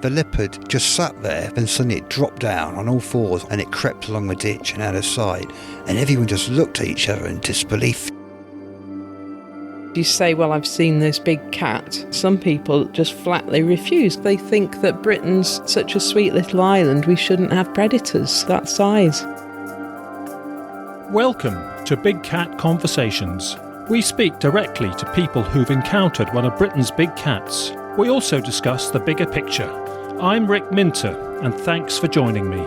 The leopard just sat there, then suddenly it dropped down on all fours and it crept along the ditch and out of sight, and everyone just looked at each other in disbelief. You say, well, I've seen this big cat. Some people just flatly refuse. They think that Britain's such a sweet little island, we shouldn't have predators that size. Welcome to Big Cat Conversations. We speak directly to people who've encountered one of Britain's big cats. We also discuss the bigger picture. I'm Rick Minter, and thanks for joining me.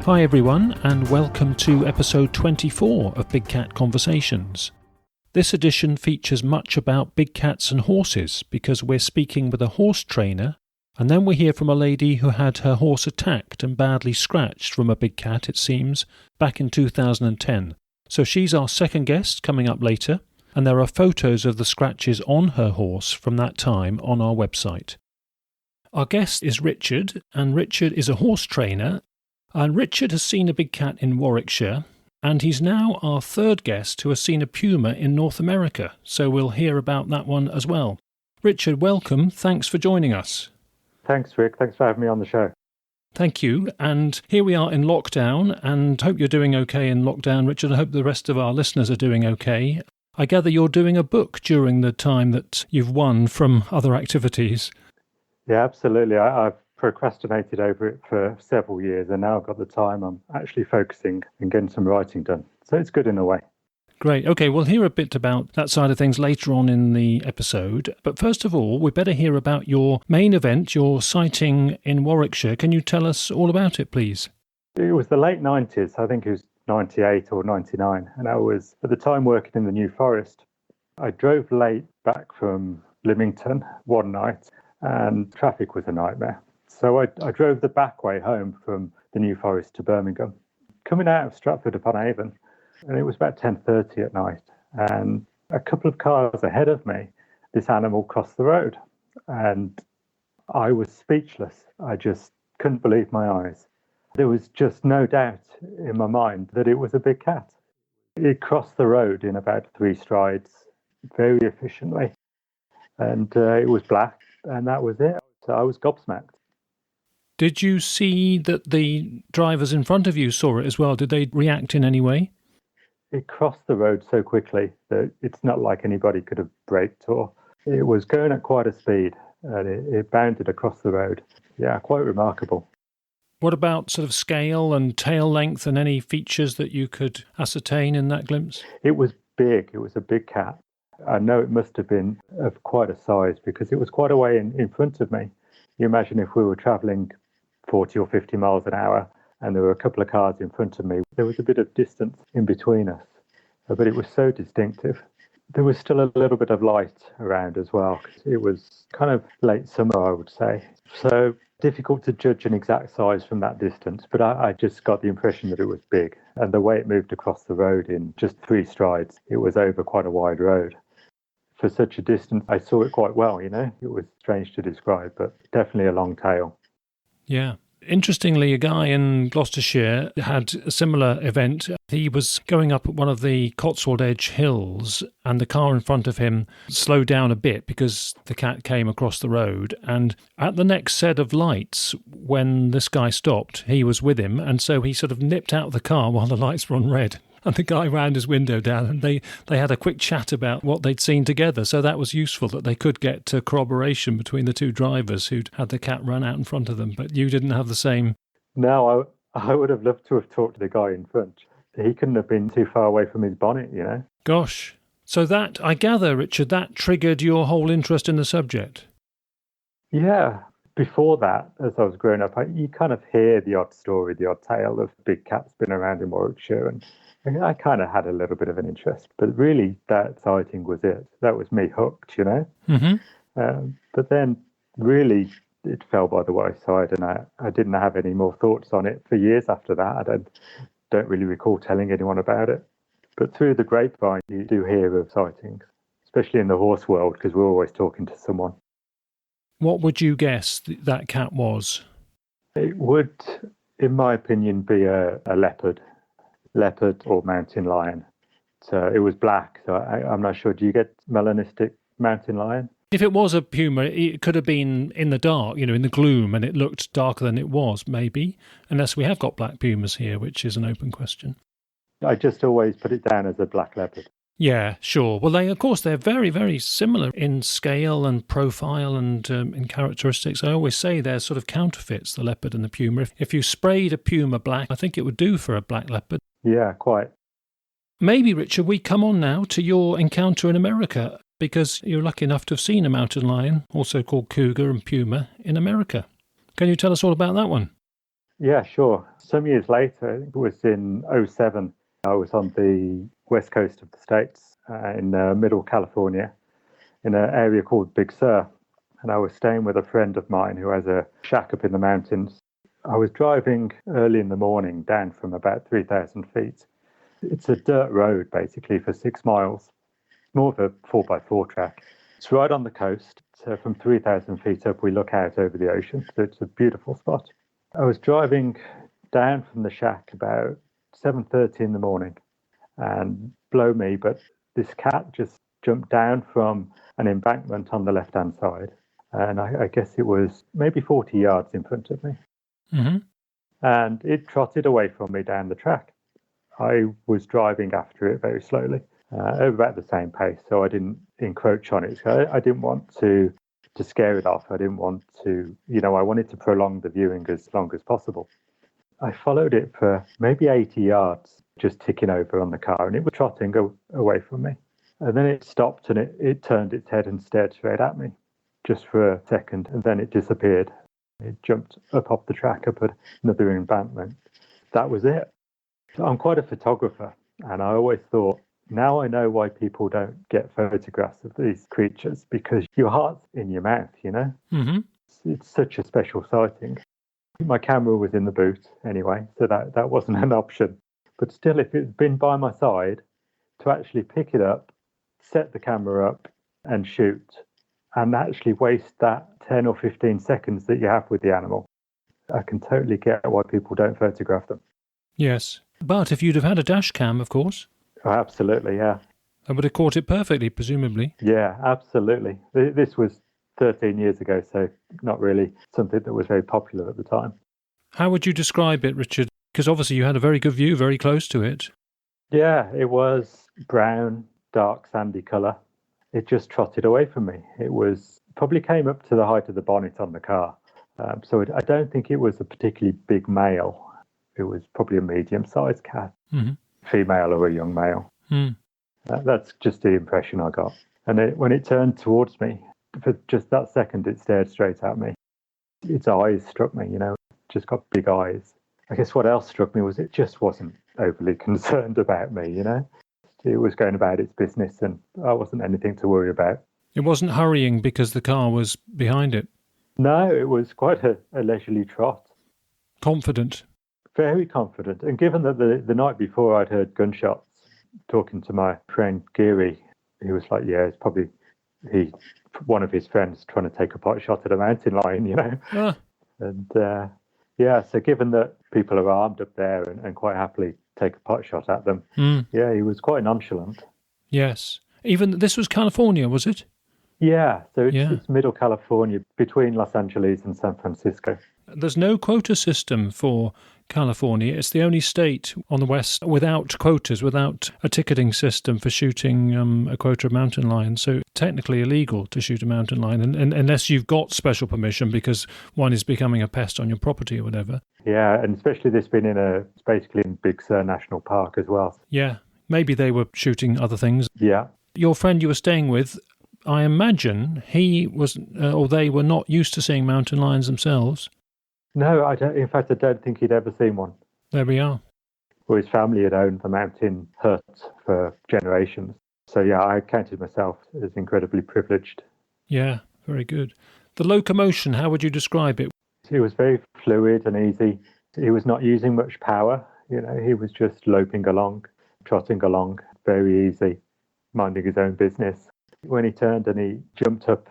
Hi everyone, and welcome to episode 24 of Big Cat Conversations. This edition features much about big cats and horses because we're speaking with a horse trainer, and then we hear from a lady who had her horse attacked and badly scratched from a big cat, it seems, back in 2010. So she's our second guest coming up later, and there are photos of the scratches on her horse from that time on our website. Our guest is Richard, and Richard is a horse trainer, and Richard has seen a big cat in Warwickshire, and he's now our third guest who has seen a puma in North America, so we'll hear about that one as well. Richard, welcome. Thanks for joining us. Thanks, Rick. Thanks for having me on the show. Thank you. And here we are in lockdown, and hope you're doing okay in lockdown, Richard. I hope the rest of our listeners are doing okay. I gather you're doing a book during the time that you've won from other activities. Yeah, absolutely. I've procrastinated over it for several years, and now I've got the time. I'm actually focusing and getting some writing done. So it's good in a way. Great. Okay, we'll hear a bit about that side of things later on in the episode. But first of all, we better hear about your main event, your sighting in Warwickshire. Can you tell us all about it, please? It was the late 90s. I think it was 98 or 99. And I was, at the time, working in the New Forest. I drove late back from Lymington one night, and traffic was a nightmare. So I drove the back way home from the New Forest to Birmingham. Coming out of Stratford-upon-Avon, and it was about 10:30 at night, and a couple of cars ahead of me, this animal crossed the road, and I was speechless. I just couldn't believe my eyes. There was just no doubt in my mind that it was a big cat. It crossed the road in about 3 strides, very efficiently, and it was black, and that was it. So I was gobsmacked. Did you see that the drivers in front of you saw it as well? Did they react in any way? It crossed the road so quickly that it's not like anybody could have braked, or it was going at quite a speed, and it bounded across the road. Yeah, quite remarkable. What about sort of scale and tail length and any features that you could ascertain in that glimpse? It was big. It was a big cat. I know it must have been of quite a size because it was quite a way in front of me. You imagine if we were travelling 40 or 50 miles an hour, and there were a couple of cars in front of me. There was a bit of distance in between us, but it was so distinctive. There was still a little bit of light around as well. It was kind of late summer, I would say. So difficult to judge an exact size from that distance, but I just got the impression that it was big. And the way it moved across the road in just 3 strides, it was over quite a wide road. For such a distance, I saw it quite well, you know. It was strange to describe, but definitely a long tail. Yeah. Interestingly, a guy in Gloucestershire had a similar event. He was going up one of the Cotswold Edge hills, and the car in front of him slowed down a bit because the cat came across the road. And at the next set of lights, when this guy stopped, he was with him, and so he sort of nipped out of the car while the lights were on red. And the guy round his window down, and they had a quick chat about what they'd seen together. So that was useful that they could get to corroboration between the 2 drivers who'd had the cat run out in front of them. But you didn't have the same. No, I would have loved to have talked to the guy in front. He couldn't have been too far away from his bonnet, you know. Gosh. So that, I gather, Richard, that triggered your whole interest in the subject. Yeah. Before that, as I was growing up, you kind of hear the odd story, the odd tale of big cats been around in Warwickshire, and I kind of had a little bit of an interest, but really that sighting was it. That was me hooked, you know. Mm-hmm. But then really it fell by the wayside, and I didn't have any more thoughts on it for years after that. I don't really recall telling anyone about it. But through the grapevine, you do hear of sightings, especially in the horse world, because we're always talking to someone. What would you guess that cat was? It would, in my opinion, be a leopard or mountain lion. it was black. So I'm not sure. Do you get melanistic mountain lion? If it was a puma, it could have been in the dark, in the gloom, and it looked darker than it was, maybe, unless we have got black pumas here, which is an open question. I just always put it down as a black leopard. Yeah, sure. Well, they're very, very similar in scale and profile and in characteristics. I always say they're sort of counterfeits, the leopard and the puma. If you sprayed a puma black, I think it would do for a black leopard. Yeah, quite. Maybe, Richard, we come on now to your encounter in America, because you're lucky enough to have seen a mountain lion, also called cougar and puma, in America. Can you tell us all about that one? Yeah, sure. Some years later, I think it was in '07, I was on the west coast of the States in middle California in an area called Big Sur. And I was staying with a friend of mine who has a shack up in the mountains. I was driving early in the morning down from about 3,000 feet. It's a dirt road, basically, for 6 miles. More of a 4x4 track. It's right on the coast. So from 3,000 feet up, we look out over the ocean. So it's a beautiful spot. I was driving down from the shack about 7:30 in the morning, and blow me, but this cat just jumped down from an embankment on the left-hand side. And I guess it was maybe 40 yards in front of me. Mm-hmm. And it trotted away from me down the track. I was driving after it very slowly, over about the same pace, so I didn't encroach on it. So I didn't want to scare it off. I didn't want to, I wanted to prolong the viewing as long as possible. I followed it for maybe 80 yards, just ticking over on the car, and it was trotting away from me. And then it stopped and it turned its head and stared straight at me just for a second, and then it disappeared. It jumped up off the track, up at another embankment. That was it. So I'm quite a photographer, and I always thought, now I know why people don't get photographs of these creatures, because your heart's in your mouth, Mm-hmm. It's such a special sighting. My camera was in the boot anyway, so that wasn't an option. But still, if it'd been by my side, to actually pick it up, set the camera up and shoot, and actually waste that 10 or 15 seconds that you have with the animal, I can totally get why people don't photograph them. Yes. But if you'd have had a dash cam, of course. Oh, absolutely, yeah. I would have caught it perfectly, presumably. Yeah, absolutely. This was 13 years ago, so not really something that was very popular at the time. How would you describe it, Richard? Because obviously you had a very good view, very close to it. Yeah, it was brown, dark, sandy colour. It just trotted away from me. It was probably came up to the height of the bonnet on the car. So I don't think it was a particularly big male. It was probably a medium-sized cat, Mm-hmm. female or a young male. Mm. That's just the impression I got. And when it turned towards me, for just that second, it stared straight at me. Its eyes struck me, just got big eyes. I guess what else struck me was it just wasn't overly concerned about me, It was going about its business, and I wasn't anything to worry about. It wasn't hurrying because the car was behind it. No, it was quite a leisurely trot. Confident. Very confident. And given that the night before I'd heard gunshots, talking to my friend Geary, he was like, yeah, it's probably one of his friends trying to take a pot shot at a mountain lion, Ah. And so given that people are armed up there and quite happily take a pot shot at them, yeah, he was quite nonchalant. Yes. Even this was California, was it? Yeah, so it's middle California, between Los Angeles and San Francisco. There's no quota system for California. It's the only state on the west without quotas, without a ticketing system for shooting a quota of mountain lions. So technically illegal to shoot a mountain lion, and unless you've got special permission because one is becoming a pest on your property or whatever. Yeah, and especially this being basically in Big Sur National Park as well. Yeah, maybe they were shooting other things. Yeah. Your friend you were staying with, I imagine he was, or they were not used to seeing mountain lions themselves. No, I don't think he'd ever seen one. There we are. Well, his family had owned the mountain hut for generations. So, yeah, I counted myself as incredibly privileged. Yeah, very good. The locomotion, how would you describe it? It was very fluid and easy. He was not using much power. He was just loping along, trotting along, very easy, minding his own business. When he turned and he jumped up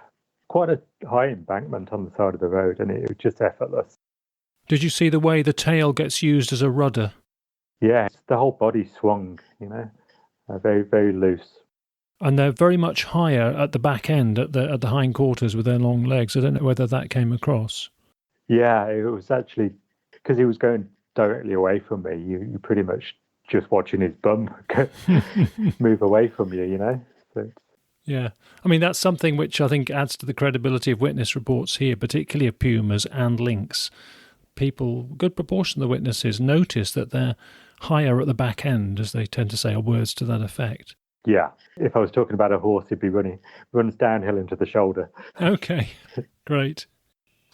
quite a high embankment on the side of the road, and it was just effortless. Did you see the way the tail gets used as a rudder? Yeah, the whole body swung, Very, very loose. And they're very much higher at the back end, at the hindquarters with their long legs. I don't know whether that came across. Yeah, it was actually because he was going directly away from me. You pretty much just watching his bum move away from you, you know. So. Yeah. I mean, that's something which I think adds to the credibility of witness reports here, particularly of pumas and lynx. People, good proportion of the witnesses, notice that they're higher at the back end, as they tend to say, or words to that effect. Yeah. If I was talking about a horse, he'd be runs downhill into the shoulder. Okay, great.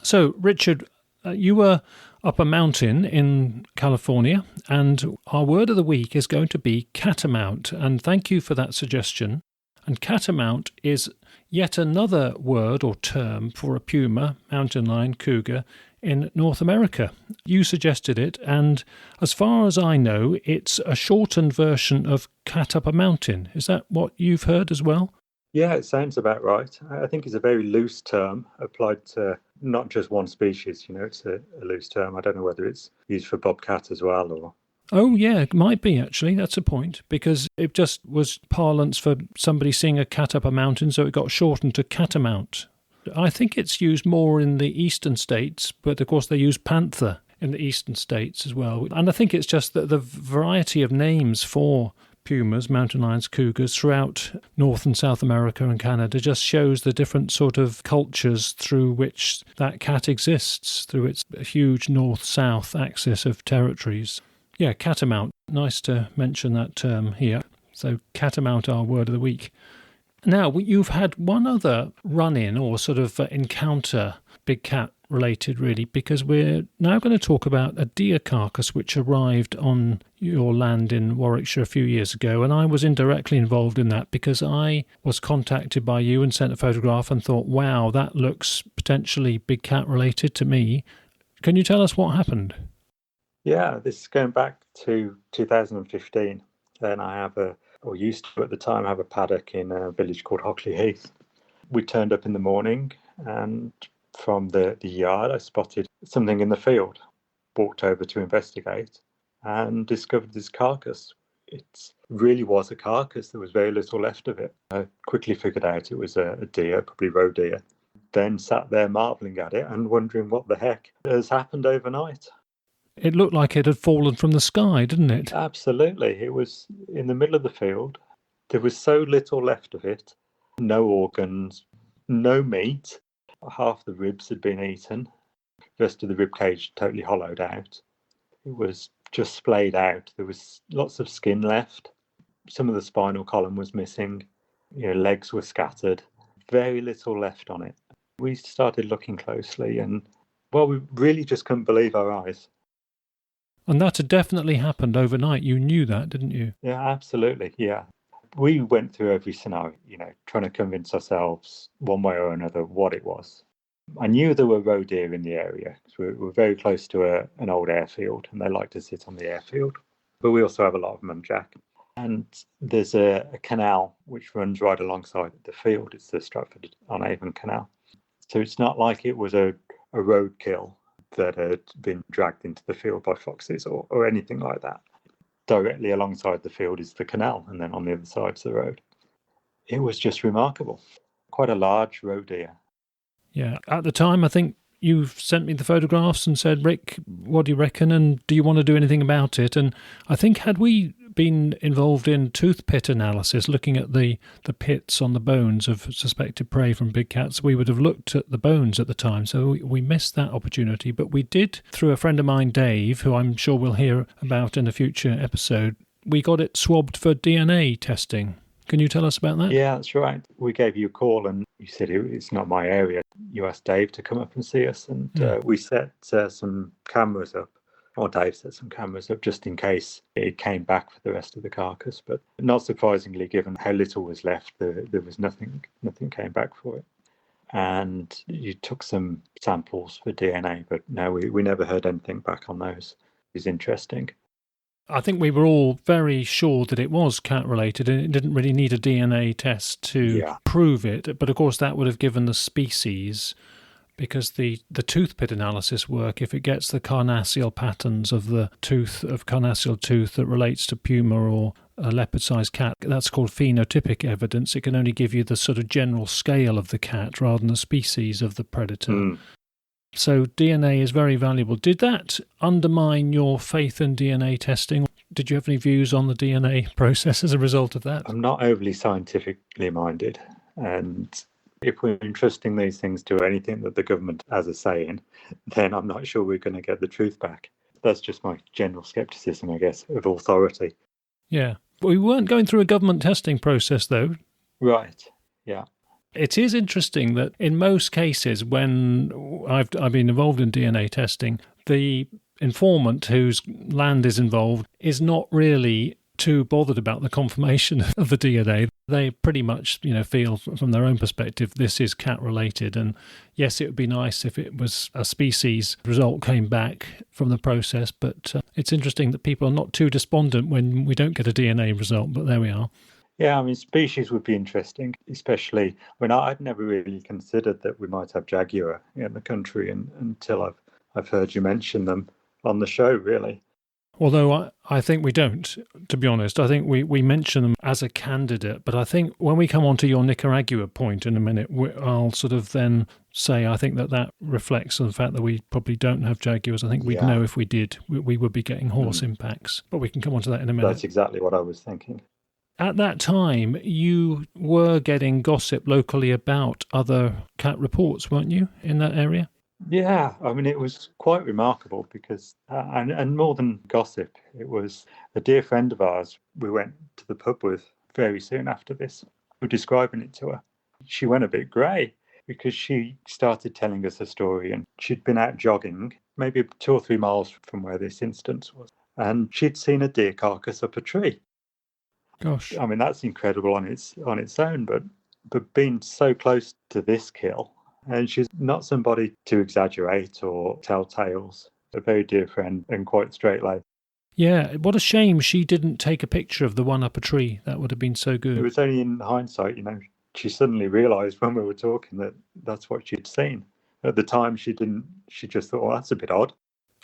So, Richard, you were up a mountain in California, and our word of the week is going to be catamount. And thank you for that suggestion. And catamount is yet another word or term for a puma, mountain lion, cougar in North America. You suggested it, and as far as I know, it's a shortened version of cat up a mountain. Is that what you've heard as well? Yeah, it sounds about right. I think it's a very loose term applied to not just one species. You know, it's a loose term. I don't know whether it's used for bobcat as well or... Oh, yeah, it might be, actually. That's a point, because it just was parlance for somebody seeing a cat up a mountain, so it got shortened to catamount. I think it's used more in the eastern states, but of course they use panther in the eastern states as well. And I think it's just that the variety of names for pumas, mountain lions, cougars throughout North and South America and Canada just shows the different sort of cultures through which that cat exists, through its huge north-south axis of territories. Yeah, catamount. Nice to mention that term here. So catamount, our word of the week. Now, you've had one other run-in or sort of encounter, big cat related really, because we're now going to talk about a deer carcass which arrived on your land in Warwickshire a few years ago, and I was indirectly involved in that because I was contacted by you and sent a photograph and thought, wow, that looks potentially big cat related to me. Can you tell us what happened? Yeah, this is going back to 2015, and I have used to at the time have a paddock in a village called Hockley Heath. We turned up in the morning, and from the yard I spotted something in the field. Walked over to investigate and discovered this carcass. It really was a carcass. There was very little left of it. I quickly figured out it was a deer, probably roe deer. Then sat there marvelling at it and wondering what the heck has happened overnight. It looked like it had fallen from the sky, didn't it? Absolutely. It was in the middle of the field. There was so little left of it. No organs, no meat. Half the ribs had been eaten. The rest of the rib cage totally hollowed out. It was just splayed out. There was lots of skin left. Some of the spinal column was missing. Legs were scattered. Very little left on it. We started looking closely and, we really just couldn't believe our eyes. And that had definitely happened overnight. You knew that, didn't you? Yeah, absolutely. Yeah. We went through every scenario, trying to convince ourselves one way or another what it was. I knew there were roe deer in the area because we're very close to an old airfield and they like to sit on the airfield. But we also have a lot of muntjac. And there's a canal which runs right alongside the field. It's the Stratford-on-Avon Canal. So it's not like it was a roadkill that had been dragged into the field by foxes or anything like that. Directly alongside the field is the canal, and then on the other side's the road. It was just remarkable. Quite a large roe deer. Yeah, at the time, I think you sent me the photographs and said, Rick, what do you reckon, and do you want to do anything about it? And I think had we been involved in tooth pit analysis, looking at the pits on the bones of suspected prey from big cats, we would have looked at the bones at the time. So we missed that opportunity. But we did, through a friend of mine, Dave, who I'm sure we'll hear about in a future episode, we got it swabbed for DNA testing. Can you tell us about that? Yeah, that's right. We gave you a call and you said it's not my area. You asked Dave to come up and see us, and we set some cameras up. Or Dave set some cameras up just in case it came back for the rest of the carcass. But not surprisingly, given how little was left, there was nothing came back for it. And you took some samples for DNA, but no, we never heard anything back on those. It was interesting. I think we were all very sure that it was cat-related and it didn't really need a DNA test to prove it. But of course, that would have given the species, because the tooth pit analysis work, if it gets the carnassial patterns of the tooth, of carnassial tooth that relates to puma or a leopard-sized cat. That's called phenotypic evidence. It can only give you the sort of general scale of the cat rather than the species of the predator. So DNA is very valuable. Did that undermine your faith in DNA testing? Did you have any views on the DNA process as a result of that? I'm not overly scientifically minded, and if we're entrusting these things to anything that the government has a say in, then I'm not sure we're going to get the truth back. That's just my general scepticism, I guess, of authority. Yeah. But we weren't going through a government testing process, though. Right, yeah. It is interesting that in most cases when I've been involved in DNA testing, the informant whose land is involved is not really too bothered about the confirmation of the DNA. They pretty much, feel from their own perspective this is cat related. And yes, it would be nice if it was a species result came back from the process, but it's interesting that people are not too despondent when we don't get a DNA result, but there we are. Yeah, I mean, species would be interesting, especially when I'd never really considered that we might have jaguar in the country until I've heard you mention them on the show, really. Although I think we don't, to be honest. I think we mention them as a candidate, but I think when we come on to your Nicaragua point in a minute, I'll sort of then say I think that reflects on the fact that we probably don't have jaguars. I think we'd know if we did, we would be getting horse impacts, but we can come on to that in a minute. That's exactly what I was thinking. At that time, you were getting gossip locally about other cat reports, weren't you, in that area? Yeah, I mean, it was quite remarkable because, and more than gossip, it was a dear friend of ours we went to the pub with very soon after this. We were describing it to her. She went a bit grey because she started telling us a story, and she'd been out jogging, maybe 2 or 3 miles from where this instance was, and she'd seen a deer carcass up a tree. Gosh. I mean, that's incredible on its own, but being so close to this kill, and she's not somebody to exaggerate or tell tales, a very dear friend and quite straight-laced. Yeah, what a shame she didn't take a picture of the one up a tree. That would have been so good. It was only in hindsight, she suddenly realised when we were talking that that's what she'd seen. At the time, she didn't. She just thought, well, that's a bit odd.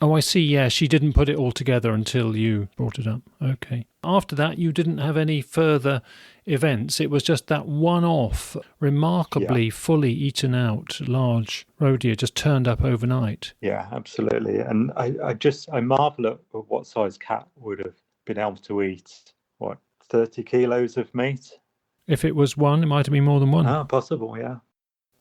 Oh, I see. Yeah, she didn't put it all together until you brought it up. Okay. After that, you didn't have any further events. It was just that one-off, remarkably fully eaten out large roe deer just turned up overnight. Yeah, absolutely. And I marvel at what size cat would have been able to eat, 30 kilos of meat? If it was one, it might have been more than one. Ah, possible, yeah.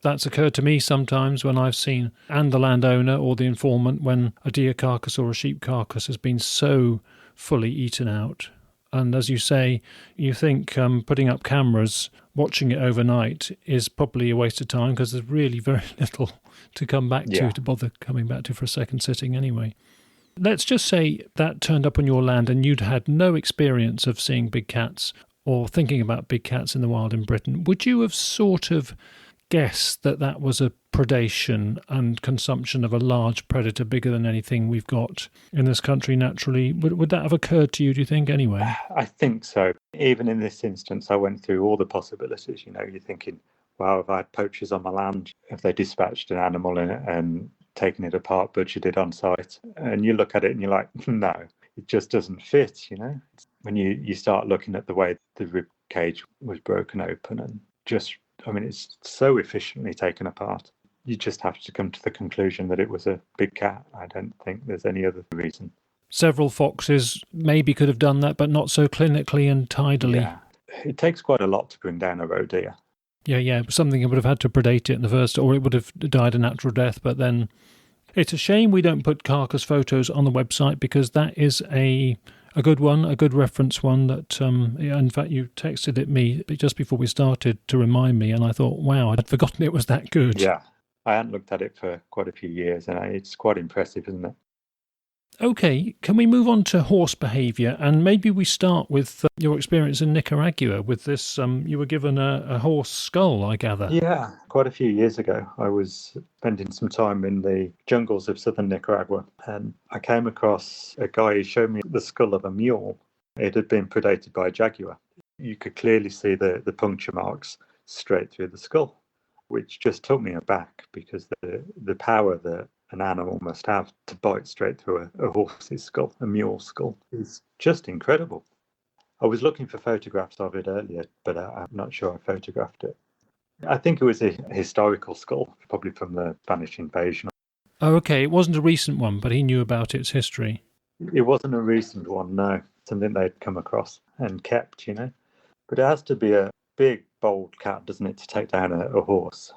That's occurred to me sometimes when I've seen, and the landowner or the informant, when a deer carcass or a sheep carcass has been so fully eaten out. And as you say, you think putting up cameras, watching it overnight is probably a waste of time because there's really very little to come back to bother coming back to for a second sitting anyway. Let's just say that turned up on your land and you'd had no experience of seeing big cats or thinking about big cats in the wild in Britain. Would you have sort of guess that was a predation and consumption of a large predator bigger than anything we've got in this country naturally? Would that have occurred to you, do you think, anyway? I think so. Even in this instance, I went through all the possibilities. You're thinking, wow, if I had poachers on my land, if they dispatched an animal and taken it apart, butchered it on site, and you look at it and you're like, no, it just doesn't fit, When you start looking at the way the rib cage was broken open and it's so efficiently taken apart. You just have to come to the conclusion that it was a big cat. I don't think there's any other reason. Several foxes maybe could have done that, but not so clinically and tidily. Yeah. It takes quite a lot to bring down a roe deer. Yeah, something that would have had to predate it in the first, or it would have died a natural death, but then it's a shame we don't put carcass photos on the website because that is a good one, a good reference one that, in fact, you texted it me just before we started to remind me, and I thought, wow, I'd forgotten it was that good. Yeah, I hadn't looked at it for quite a few years, and it's quite impressive, isn't it? Okay, can we move on to horse behaviour? And maybe we start with your experience in Nicaragua with this. You were given a horse skull, I gather. Yeah, quite a few years ago. I was spending some time in the jungles of southern Nicaragua, and I came across a guy who showed me the skull of a mule. It had been predated by a jaguar. You could clearly see the puncture marks straight through the skull, which just took me aback because the power that an animal must have to bite straight through a horse's skull, a mule skull, is just incredible. I was looking for photographs of it earlier, but I'm not sure I photographed it. I think it was a historical skull, probably from the Spanish invasion. Oh, okay. It wasn't a recent one, but he knew about its history. It wasn't a recent one, no. Something they'd come across and kept, But it has to be a big, bold cat, doesn't it, to take down a horse?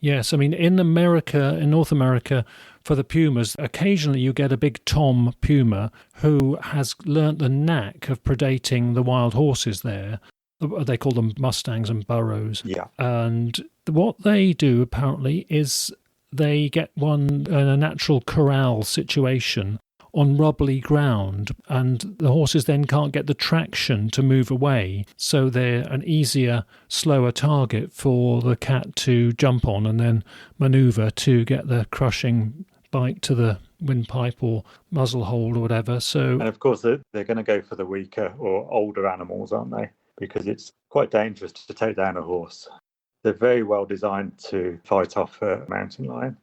Yes, I mean, in North America, for the pumas, occasionally you get a big tom puma who has learnt the knack of predating the wild horses there. They call them mustangs and burros. Yeah. And what they do, apparently, is they get one in a natural corral situation on rubbly ground, and the horses then can't get the traction to move away, so they're an easier, slower target for the cat to jump on and then manoeuvre to get the crushing bite to the windpipe or muzzle hold or whatever. So, and of course, they're going to go for the weaker or older animals, aren't they? Because it's quite dangerous to take down a horse. They're very well designed to fight off a mountain lion.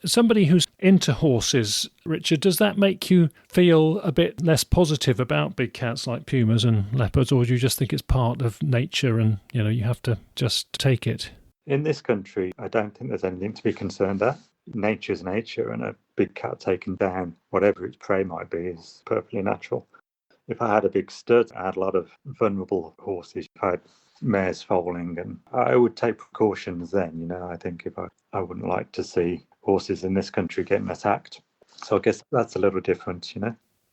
Somebody who's into horses, Richard, does that make you feel a bit less positive about big cats like pumas and leopards, or do you just think it's part of nature and, you have to just take it? In this country, I don't think there's anything to be concerned at. Nature's nature, and a big cat taking down whatever its prey might be is perfectly natural. If I had a big stud, I had a lot of vulnerable horses. If I had mares foaling, and I would take precautions then, I think if I wouldn't like to see horses in this country getting attacked. So I guess that's a little different,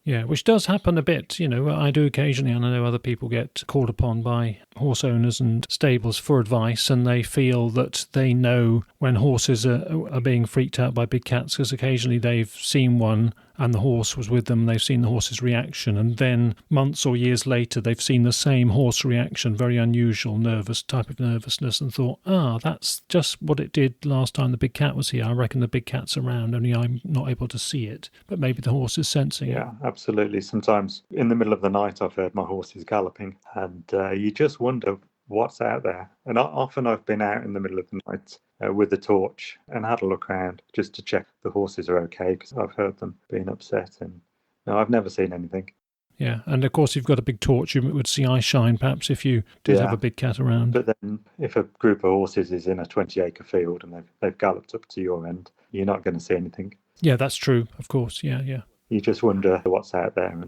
Yeah, which does happen a bit. I do occasionally, and I know other people get called upon by horse owners and stables for advice, and they feel that they know when horses are being freaked out by big cats, because occasionally they've seen one and the horse was with them, they've seen the horse's reaction, and then months or years later they've seen the same horse reaction, very unusual type of nervousness, and thought, that's just what it did last time the big cat was here. I reckon the big cat's around, only I'm not able to see it, but maybe the horse is sensing it. Yeah, absolutely. Sometimes in the middle of the night I've heard my horses galloping, and you just wonder what's out there. And often I've been out in the middle of the night with the torch and had a look around just to check the horses are okay, because I've heard them being upset, and no, I've never seen anything. Yeah, and of course you've got a big torch, you would see eye shine perhaps if you did have a big cat around. But then if a group of horses is in a 20-acre field and they've galloped up to your end, you're not going to see anything. Yeah, that's true, of course, yeah. You just wonder what's out there,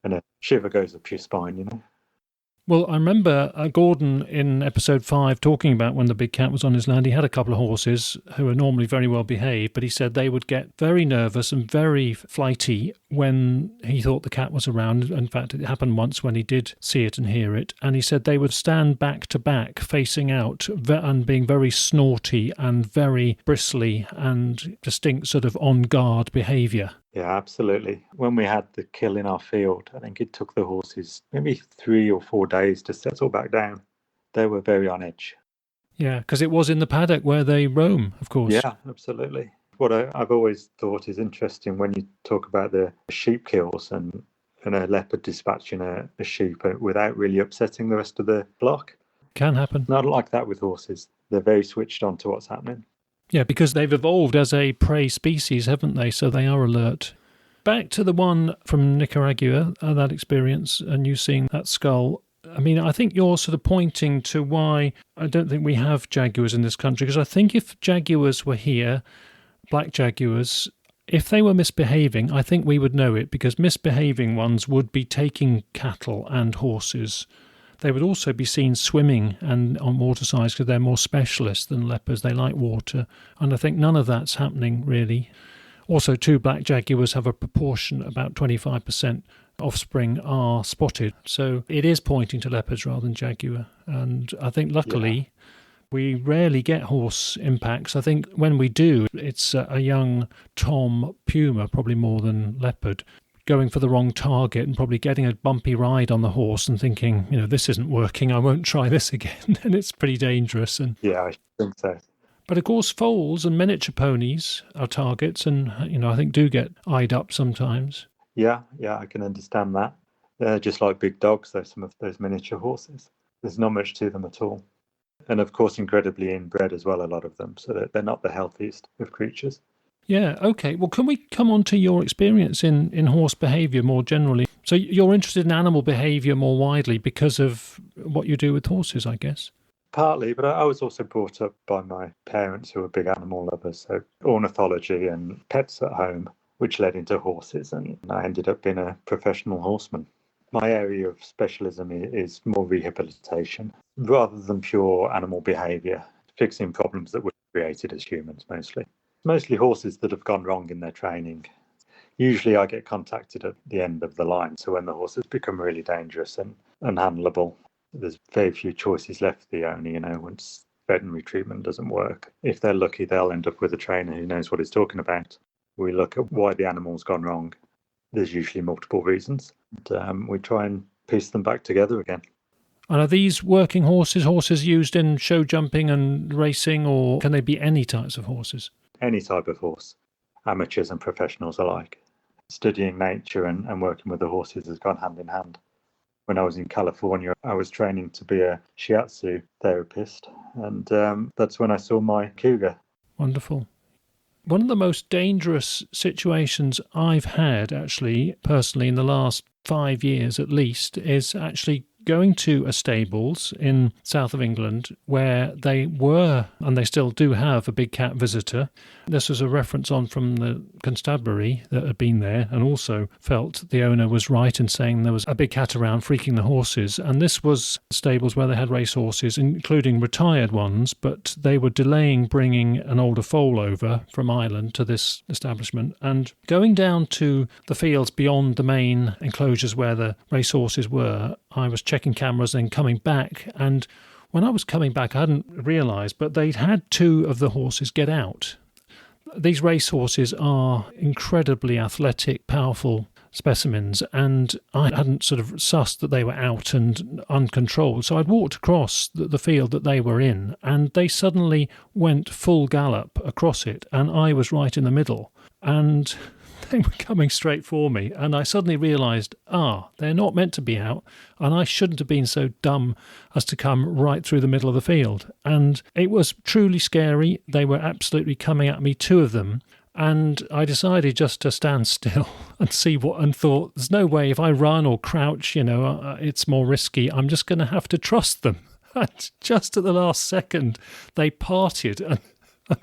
and a shiver goes up your spine, Well, I remember Gordon in episode 5 talking about when the big cat was on his land. He had a couple of horses who were normally very well behaved, but he said they would get very nervous and very flighty when he thought the cat was around. In fact, it happened once when he did see it and hear it. And he said they would stand back to back, facing out and being very snorty and very bristly and distinct sort of on-guard behaviour. Yeah, absolutely. When we had the kill in our field, I think it took the horses maybe 3 or 4 days to settle back down. They were very on edge. Yeah, because it was in the paddock where they roam, of course. Yeah, absolutely. What I've always thought is interesting when you talk about the sheep kills and a leopard dispatching a sheep without really upsetting the rest of the flock. Can happen. Not like that with horses. They're very switched on to what's happening. Yeah, because they've evolved as a prey species, haven't they? So they are alert. Back to the one from Nicaragua, that experience, and you seeing that skull. I mean, I think you're sort of pointing to why I don't think we have jaguars in this country, because I think if jaguars were here, black jaguars, if they were misbehaving, I think we would know it, because misbehaving ones would be taking cattle and horses. They would also be seen swimming and on water sides because they're more specialist than leopards. They like water. And I think none of that's happening, really. Also, too, black jaguars have a proportion, about 25% offspring are spotted. So it is pointing to leopards rather than jaguar. And I think, luckily, we rarely get horse impacts. I think when we do, it's a young tom puma, probably more than leopard, going for the wrong target and probably getting a bumpy ride on the horse and thinking, this isn't working, I won't try this again. And it's pretty dangerous. And yeah, I think so. But of course, foals and miniature ponies are targets and, I think do get eyed up sometimes. Yeah, I can understand that. They're just like big dogs, though, some of those miniature horses. There's not much to them at all. And of course, incredibly inbred as well, a lot of them. So they're not the healthiest of creatures. Yeah, okay. Well, can we come on to your experience in horse behaviour more generally? So So you're interested in animal behaviour more widely because of what you do with horses, I guess? Partly, but I was also brought up by my parents who were big animal lovers, so ornithology and pets at home, which led into horses, and I ended up being a professional horseman. My area of specialism is more rehabilitation, rather than pure animal behaviour, fixing problems that were created as humans mostly. Mostly horses that have gone wrong in their training. Usually I get contacted at the end of the line, so when the horses become really dangerous and unhandleable, there's very few choices left for the owner, once veterinary treatment doesn't work. If they're lucky, they'll end up with a trainer who knows what he's talking about. We look at why the animal's gone wrong. There's usually multiple reasons. And, we try and piece them back together again. And are these working horses used in show jumping and racing, or can they be any types of horses? Any type of horse, amateurs and professionals alike. Studying nature and working with the horses has gone hand in hand. When I was in California, I was training to be a shiatsu therapist, and that's when I saw my cougar. Wonderful. One of the most dangerous situations I've had, actually, personally, in the last 5 years at least, is actually going to a stables in south of England where they were, and they still do have, a big cat visitor. This was a reference on from the constabulary that had been there and also felt the owner was right in saying there was a big cat around freaking the horses. And this was stables where they had race horses, including retired ones, but they were delaying bringing an older foal over from Ireland to this establishment. And going down to the fields beyond the main enclosures where the race horses were, I was checking cameras and coming back, and when I was coming back I hadn't realised, but they'd had 2 of the horses get out. These race horses are incredibly athletic, powerful specimens, and I hadn't sort of sussed that they were out and uncontrolled. So I'd walked across the field that they were in, and they suddenly went full gallop across it, and I was right in the middle, and they were coming straight for me, and I suddenly realised, they're not meant to be out, and I shouldn't have been so dumb as to come right through the middle of the field. And it was truly scary. They were absolutely coming at me, 2 of them, and I decided just to stand still and see and thought, there's no way if I run or crouch, it's more risky. I'm just going to have to trust them. And just at the last second, they parted and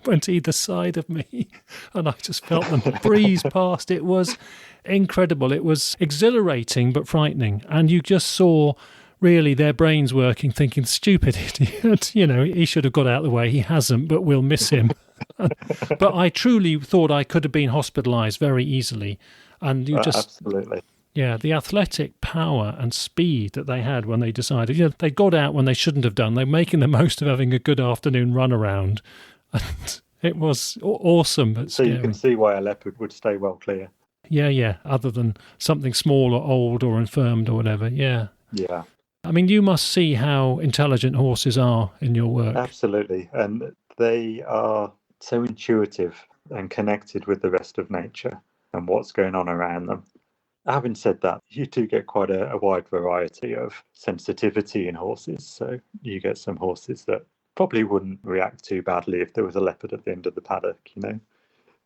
went either side of me, and I just felt them breeze past. It was incredible. It was exhilarating but frightening, and you just saw really their brains working, thinking, stupid idiot, he should have got out of the way. He hasn't, but we'll miss him. But I truly thought I could have been hospitalised very easily. And you just... Absolutely. Yeah, the athletic power and speed that they had when they decided, they got out when they shouldn't have done. They were making the most of having a good afternoon run around. And it was awesome, but so scary. You can see why a leopard would stay well clear. Yeah, other than something small or old or infirmed or whatever, yeah. Yeah. I mean, you must see how intelligent horses are in your work. Absolutely, and they are so intuitive and connected with the rest of nature and what's going on around them. Having said that, you do get quite a wide variety of sensitivity in horses. So you get some horses that probably wouldn't react too badly if there was a leopard at the end of the paddock,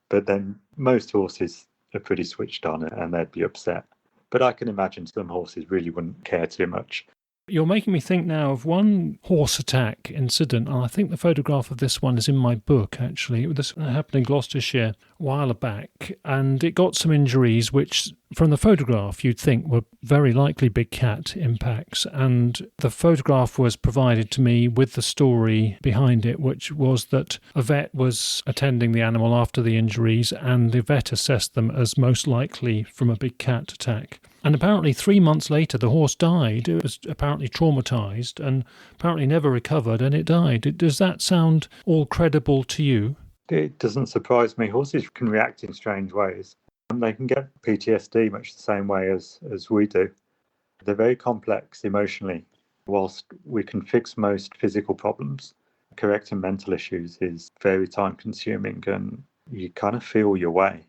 But then most horses are pretty switched on and they'd be upset. But I can imagine some horses really wouldn't care too much. You're making me think now of one horse attack incident, and I think the photograph of this one is in my book, actually. This happened in Gloucestershire a while back, and it got some injuries which, from the photograph, you'd think were very likely big cat impacts. And the photograph was provided to me with the story behind it, which was that a vet was attending the animal after the injuries, and the vet assessed them as most likely from a big cat attack. And apparently 3 months later, the horse died. It was apparently traumatised and apparently never recovered, and it died. Does that sound all credible to you? It doesn't surprise me. Horses can react in strange ways. And they can get PTSD much the same way as we do. They're very complex emotionally. Whilst we can fix most physical problems, correcting mental issues is very time-consuming, and you kind of feel your way.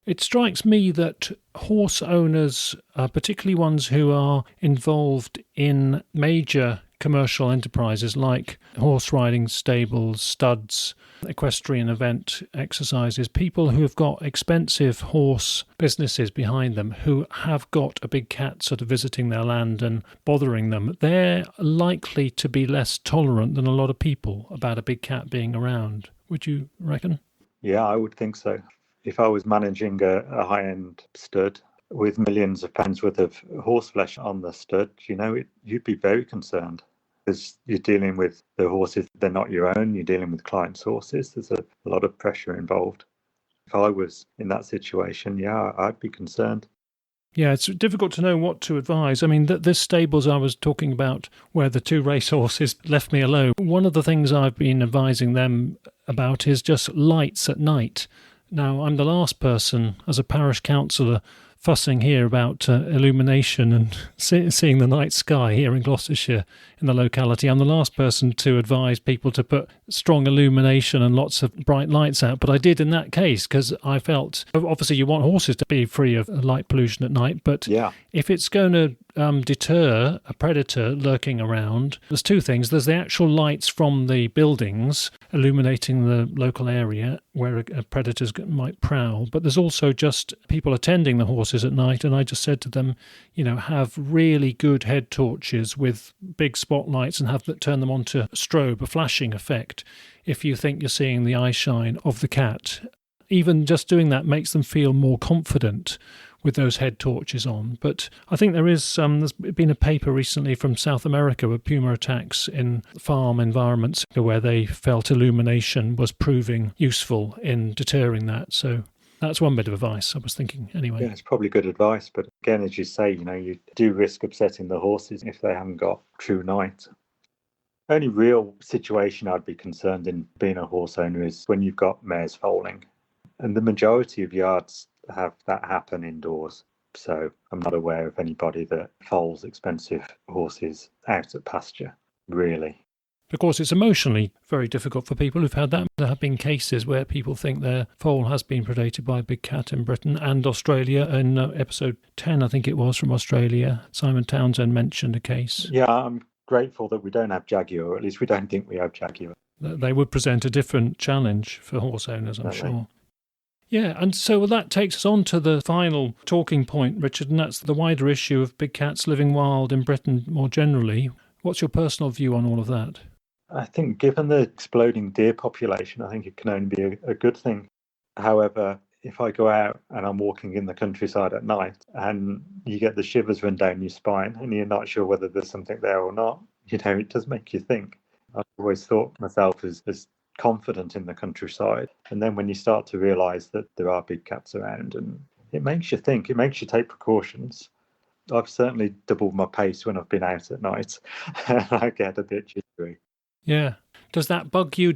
It strikes me that horse owners, particularly ones who are involved in major commercial enterprises like horse riding stables, studs, equestrian event exercises, people who have got expensive horse businesses behind them who have got a big cat sort of visiting their land and bothering them, they're likely to be less tolerant than a lot of people about a big cat being around. Would you reckon? Yeah, I would think so. If I was managing a high-end stud with millions of pounds worth of horseflesh on the stud, you'd be very concerned, because you're dealing with the horses, they're not your own, you're dealing with clients' horses, there's a lot of pressure involved. If I was in that situation, yeah, I'd be concerned. Yeah, it's difficult to know what to advise. I mean, this stables I was talking about where the 2 racehorses left me alone, one of the things I've been advising them about is just lights at night. Now, I'm the last person as a parish councillor fussing here about illumination and seeing the night sky here in Gloucestershire in the locality. I'm the last person to advise people to put strong illumination and lots of bright lights out, but I did in that case because I felt, obviously you want horses to be free of light pollution at night, but if it's going to deter a predator lurking around, there's 2 things. There's the actual lights from the buildings illuminating the local area where a predator might prowl, but there's also just people attending the horses at night, and I just said to them, have really good head torches with big spotlights and turn them on to strobe, a flashing effect, if you think you're seeing the eye shine of the cat. Even just doing that makes them feel more confident with those head torches on. But I think there's been a paper recently from South America with puma attacks in farm environments where they felt illumination was proving useful in deterring that. So that's one bit of advice I was thinking anyway. Yeah, it's probably good advice, but again, as you say, you do risk upsetting the horses if they haven't got true night. Only real situation I'd be concerned in being a horse owner is when you've got mares foaling, and the majority of yards have that happen indoors. So I'm not aware of anybody that foals expensive horses out at pasture, really. Of course, it's emotionally very difficult for people who've had that. There have been cases where people think their foal has been predated by a big cat in Britain and Australia. In episode 10, I think it was, from Australia, Simon Townsend mentioned a case. Yeah, I'm grateful that we don't have jaguar, or at least we don't think we have jaguar. They would present a different challenge for horse owners, I'm sure. Yeah, and so that takes us on to the final talking point, Richard, and that's the wider issue of big cats living wild in Britain more generally. What's your personal view on all of that? I think given the exploding deer population, I think it can only be a good thing. However, if I go out and I'm walking in the countryside at night and you get the shivers run down your spine and you're not sure whether there's something there or not, it does make you think. I've always thought myself as confident in the countryside, and then when you start to realise that there are big cats around, and it makes you think, it makes you take precautions. I've certainly doubled my pace when I've been out at night and I get a bit jittery. Yeah. Does that bug you?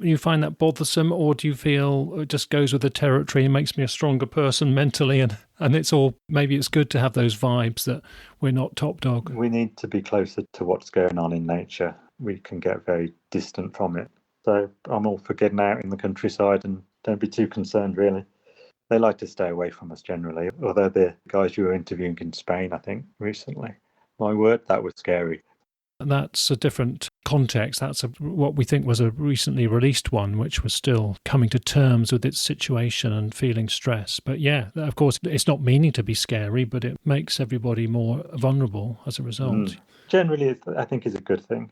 You find that bothersome, or do you feel it just goes with the territory and makes me a stronger person mentally, and it's all, maybe it's good to have those vibes that we're not top dog? We need to be closer to what's going on in nature. We can get very distant from it. So I'm all for getting out in the countryside, and don't be too concerned, really. They like to stay away from us generally, although the guys you were interviewing in Spain, I think, recently, my word, that was scary. That's a different context. That's what we think was a recently released one, which was still coming to terms with its situation and feeling stress. But yeah, of course, it's not meaning to be scary, but it makes everybody more vulnerable as a result. Generally, I think is a good thing.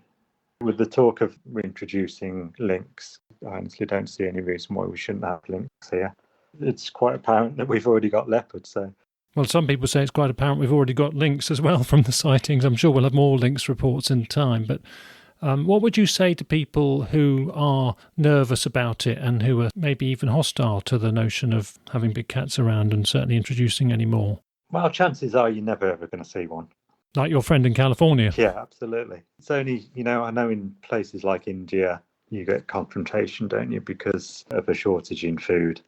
With the talk of introducing lynx, I honestly don't see any reason why we shouldn't have lynx here. It's quite apparent that we've already got leopards, so... Well, some people say it's quite apparent we've already got lynx as well from the sightings. I'm sure we'll have more lynx reports in time. But what would you say to people who are nervous about it and who are maybe even hostile to the notion of having big cats around and certainly introducing any more? Well, chances are you're never ever going to see one. Like your friend in California? Yeah, absolutely. It's only, I know in places like India, you get confrontation, don't you, because of a shortage in food,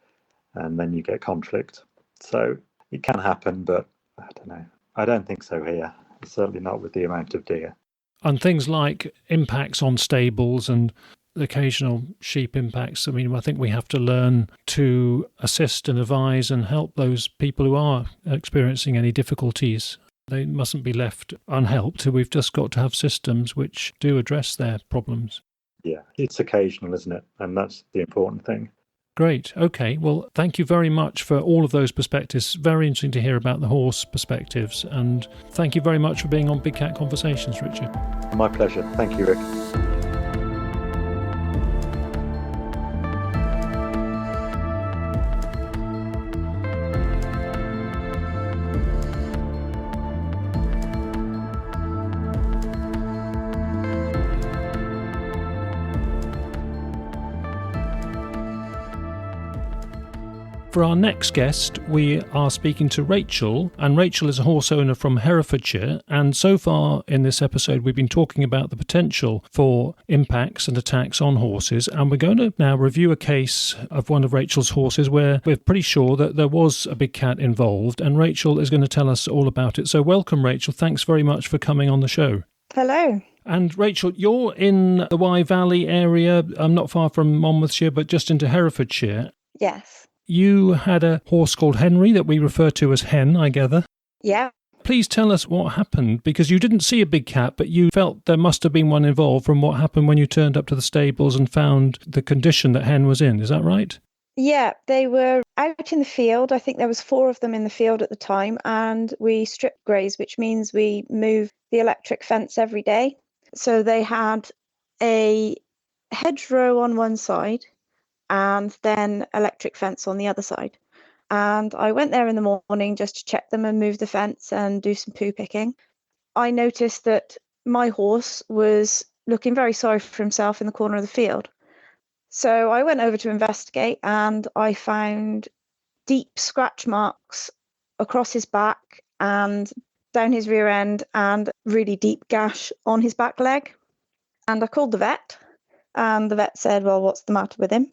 and then you get conflict. So it can happen, but I don't know. I don't think so here. Certainly not with the amount of deer. And things like impacts on stables and the occasional sheep impacts. I mean, I think we have to learn to assist and advise and help those people who are experiencing any difficulties. They mustn't be left unhelped. We've just got to have systems which do address their problems. Yeah, it's occasional, isn't it? And that's the important thing. Great. Okay. Well, thank you very much for all of those perspectives. Very interesting to hear about the horse perspectives. And thank you very much for being on Big Cat Conversations, Richard. My pleasure. Thank you, Rick. For our next guest, we are speaking to Rachel, and Rachel is a horse owner from Herefordshire, and so far in this episode we've been talking about the potential for impacts and attacks on horses, and we're going to now review a case of one of Rachel's horses where we're pretty sure that there was a big cat involved, and Rachel is going to tell us all about it. So welcome, Rachel. Thanks very much for coming on the show. Hello. And Rachel, you're in the Wye Valley area, not far from Monmouthshire, but just into Herefordshire. Yes. You had a horse called Henry that we refer to as Hen, I gather. Yeah. Please tell us what happened, because you didn't see a big cat, but you felt there must have been one involved from what happened when you turned up to the stables and found the condition that Hen was in. Is that right? Yeah, they were out in the field. I think there was 4 of them in the field at the time, and we strip graze, which means we move the electric fence every day. So they had a hedgerow on one side and then electric fence on the other side. And I went there in the morning just to check them and move the fence and do some poo picking. I noticed that my horse was looking very sorry for himself in the corner of the field. So I went over to investigate, and I found deep scratch marks across his back and down his rear end, and really deep gash on his back leg. And I called the vet, and the vet said, well, what's the matter with him?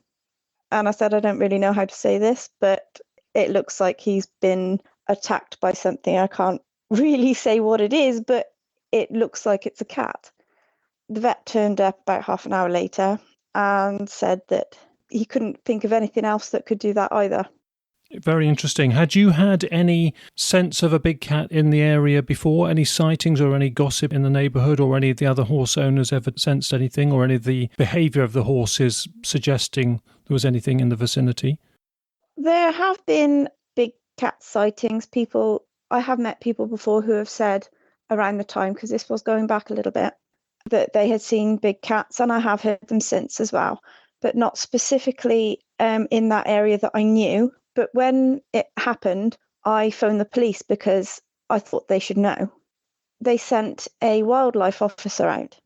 And I said, I don't really know how to say this, but it looks like he's been attacked by something. I can't really say what it is, but it looks like it's a cat. The vet turned up about half an hour later and said that he couldn't think of anything else that could do that either. Very interesting. Had you had any sense of a big cat in the area before? Any sightings or any gossip in the neighbourhood, or any of the other horse owners ever sensed anything, or any of the behaviour of the horses suggesting there was anything in the vicinity? There have been big cat sightings. I have met people before who have said around the time, because this was going back a little bit, that they had seen big cats, and I have heard them since as well, but not specifically in that area that I knew. But when it happened, I phoned the police because I thought they should know. They sent a wildlife officer out.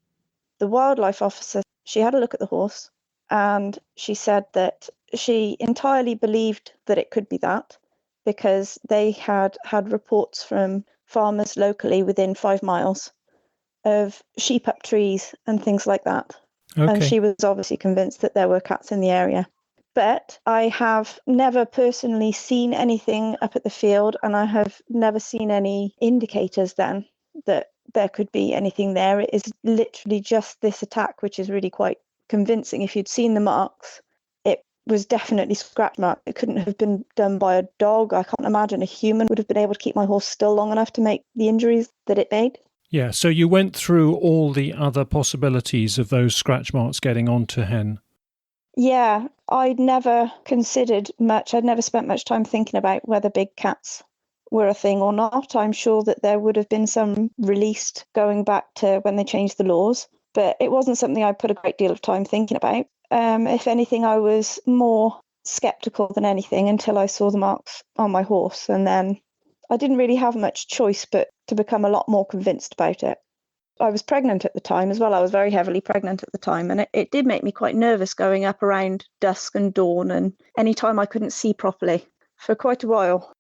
The wildlife officer, she had a look at the horse, and she said that she entirely believed that it could be that, because they had reports from farmers locally within 5 miles of sheep up trees and things like that. Okay. And she was obviously convinced that there were cats in the area. But I have never personally seen anything up at the field, and I have never seen any indicators then that there could be anything there. It is literally just this attack, which is really quite convincing. If you'd seen the marks, it was definitely scratch mark. It couldn't have been done by a dog. I can't imagine a human would have been able to keep my horse still long enough to make the injuries that it made. Yeah, so you went through all the other possibilities of those scratch marks getting onto Hen. Yeah, I'd never considered much. I'd never spent much time thinking about whether big cats were a thing or not. I'm sure that there would have been some released going back to when they changed the laws, but it wasn't something I put a great deal of time thinking about. If anything, I was more sceptical than anything until I saw the marks on my horse, and then I didn't really have much choice but to become a lot more convinced about it. I was pregnant at the time as well. I was very heavily pregnant at the time, and it did make me quite nervous going up around dusk and dawn, and any time I couldn't see properly for quite a while.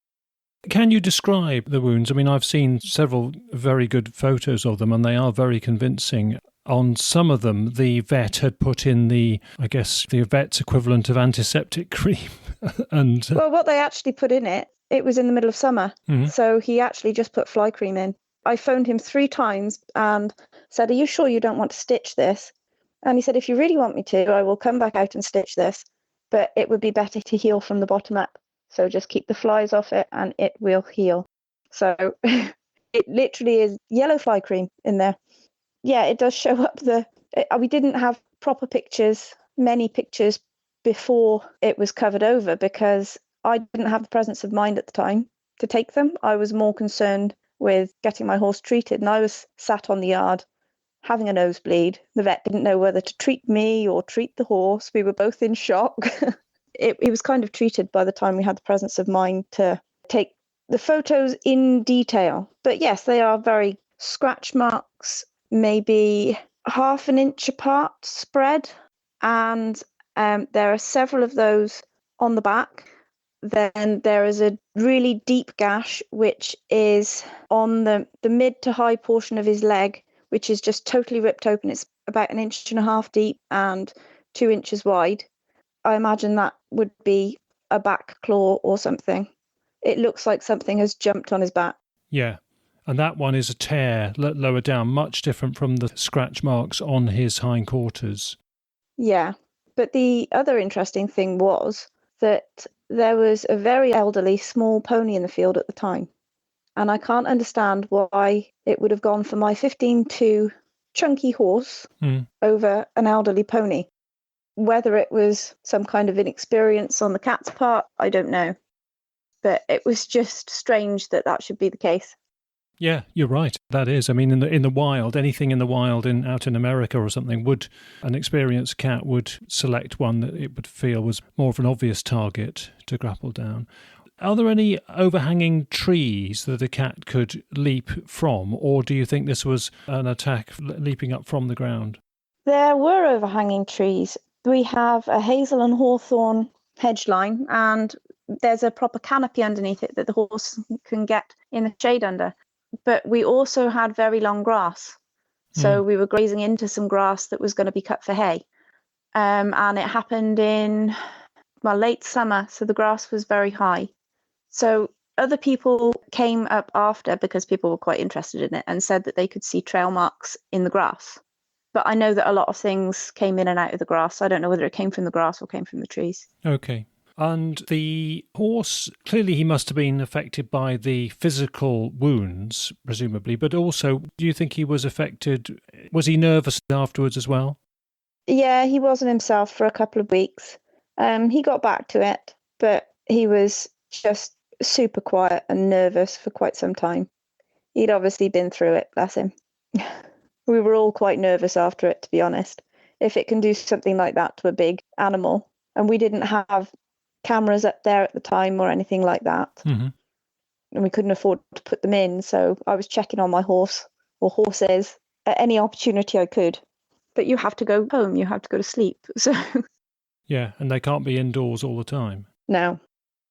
Can you describe the wounds? I mean, I've seen several very good photos of them, and they are very convincing. On some of them, the vet had put in the vet's equivalent of antiseptic cream. And Well, what they actually put in it was in the middle of summer. Mm-hmm. So he actually just put fly cream in. I phoned him 3 times and said, are you sure you don't want to stitch this? And he said, if you really want me to, I will come back out and stitch this, but it would be better to heal from the bottom up. So just keep the flies off it and it will heal. So it literally is yellow fly cream in there. Yeah, it does show up we didn't have proper pictures, many pictures before it was covered over, because I didn't have the presence of mind at the time to take them. I was more concerned with getting my horse treated, and I was sat on the yard having a nosebleed. The vet didn't know whether to treat me or treat the horse. We were both in shock. It was kind of treated by the time we had the presence of mind to take the photos in detail. But yes, they are very scratch marks, maybe half an inch apart spread, and there are several of those on the back. Then there is a really deep gash which is on the mid to high portion of his leg, which is just totally ripped open. It's about 1.5 inches deep and 2 inches wide. I imagine that would be a back claw or something. It looks like something has jumped on his back. Yeah, and that one is a tear lower down, much different from the scratch marks on his hindquarters. Yeah, but the other interesting thing was that there was a very elderly small pony in the field at the time. And I can't understand why it would have gone for my 15-2 chunky horse over an elderly pony. Whether it was some kind of inexperience on the cat's part, I don't know. But it was just strange that should be the case. Yeah, you're right. That is. I mean, in the wild, anything in the wild out in America or something, an experienced cat would select one that it would feel was more of an obvious target to grapple down. Are there any overhanging trees that a cat could leap from, or do you think this was an attack leaping up from the ground? There were overhanging trees. We have a hazel and hawthorn hedge line, and there's a proper canopy underneath it that the horse can get in the shade under. But we also had very long grass. So we were grazing into some grass that was going to be cut for hay. And it happened in late summer, so the grass was very high. So other people came up after, because people were quite interested in it, and said that they could see trail marks in the grass. But I know that a lot of things came in and out of the grass. I don't know whether it came from the grass or came from the trees. Okay. And the horse, clearly he must have been affected by the physical wounds, presumably, but also, do you think he was affected? Was he nervous afterwards as well? Yeah, he wasn't himself for a couple of weeks. He got back to it, but he was just super quiet and nervous for quite some time. He'd obviously been through it, bless him. We were all quite nervous after it, to be honest. If it can do something like that to a big animal, and we didn't have cameras up there at the time or anything like that, and we couldn't afford to put them in, so I was checking on my horse or horses at any opportunity I could. But you have to go home, you have to go to sleep. So yeah, and they can't be indoors all the time. No.